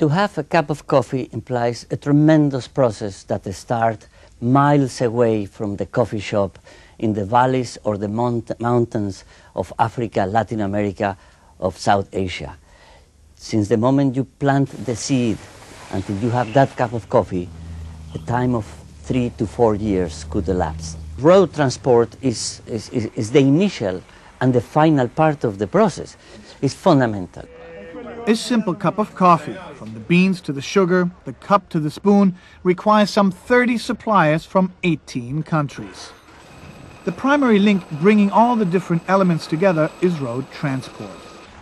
To have a cup of coffee implies a tremendous process that starts miles away from the coffee shop in the valleys or the mountains of Africa, Latin America, of South Asia. Since the moment you plant the seed until you have that cup of coffee, a time of 3 to 4 years could elapse. Road transport is the initial and the final part of the process. It's fundamental. A simple cup of coffee, from the beans to the sugar, the cup to the spoon, requires some 30 suppliers from 18 countries. The primary link bringing all the different elements together is road transport.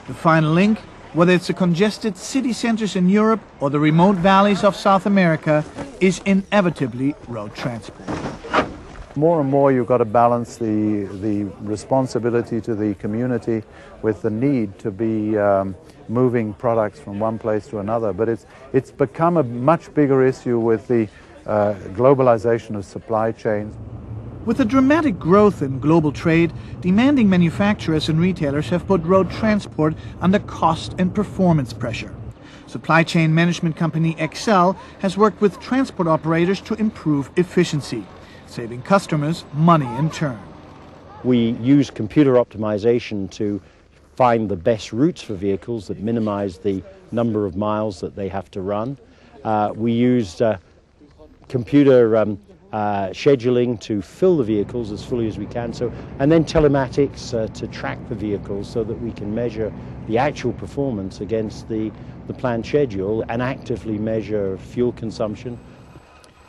The final link, whether it's the congested city centers in Europe or the remote valleys of South America, is inevitably road transport. More and more you've got to balance the responsibility to the community with the need to be moving products from one place to another. But it's become a much bigger issue with the globalization of supply chains. With the dramatic growth in global trade, demanding manufacturers and retailers have put road transport under cost and performance pressure. Supply chain management company Excel has worked with transport operators to improve efficiency, saving customers money in turn. We use computer optimization to find the best routes for vehicles that minimize the number of miles that they have to run. We used computer scheduling to fill the vehicles as fully as we can, and then telematics to track the vehicles so that we can measure the actual performance against the planned schedule and actively measure fuel consumption.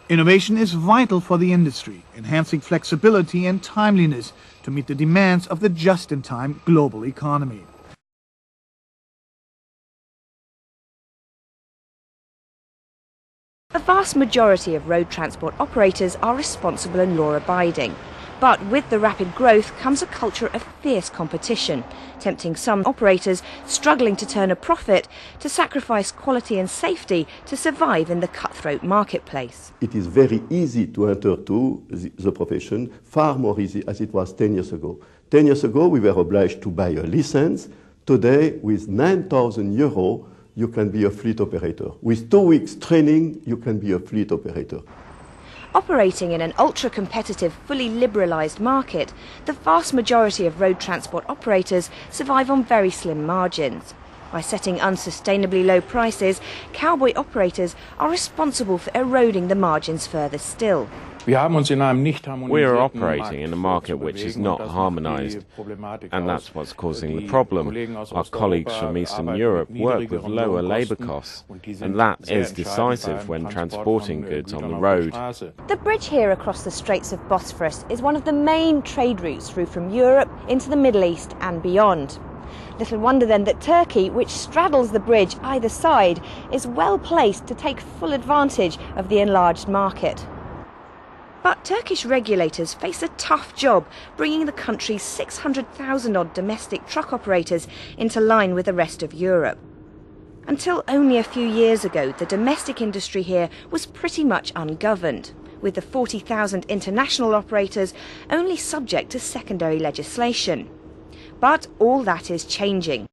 Innovation is vital for the industry, enhancing flexibility and timeliness to meet the demands of the just-in-time global economy. A vast majority of road transport operators are responsible and law-abiding. But with the rapid growth comes a culture of fierce competition, tempting some operators struggling to turn a profit to sacrifice quality and safety to survive in the cutthroat marketplace. It is very easy to enter to the profession, far more easy as it was 10 years ago. 10 years ago we were obliged to buy a license. Today, with 9,000 euros, you can be a fleet operator. With 2 weeks training, you can be a fleet operator. Operating in an ultra-competitive, fully liberalised market, the vast majority of road transport operators survive on very slim margins. By setting unsustainably low prices, cowboy operators are responsible for eroding the margins further still. We are operating in a market which is not harmonised, and that's what's causing the problem. Our colleagues from Eastern Europe work with lower labour costs, and that is decisive when transporting goods on the road. The bridge here across the Straits of Bosphorus is one of the main trade routes through from Europe into the Middle East and beyond. Little wonder then that Turkey, which straddles the bridge either side, is well placed to take full advantage of the enlarged market. But Turkish regulators face a tough job bringing the country's 600,000-odd domestic truck operators into line with the rest of Europe. Until only a few years ago, the domestic industry here was pretty much ungoverned, with the 40,000 international operators only subject to secondary legislation. But all that is changing.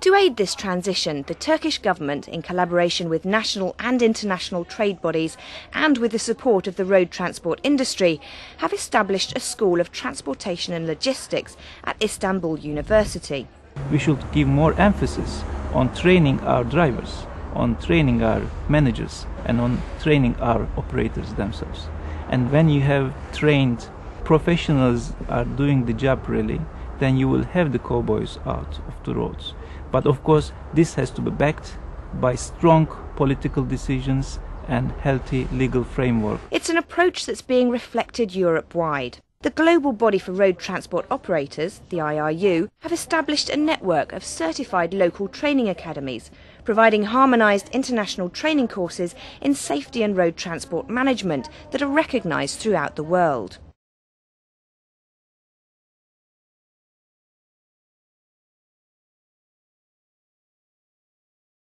To aid this transition, the Turkish government, in collaboration with national and international trade bodies and with the support of the road transport industry, have established a school of transportation and logistics at Istanbul University. We should give more emphasis on training our drivers, on training our managers, and on training our operators themselves. And when you have trained professionals are doing the job really, then you will have the cowboys out of the roads. But of course, this has to be backed by strong political decisions and healthy legal framework. It's an approach that's being reflected Europe-wide. The global body for road transport operators, the IRU, have established a network of certified local training academies, providing harmonised international training courses in safety and road transport management that are recognised throughout the world.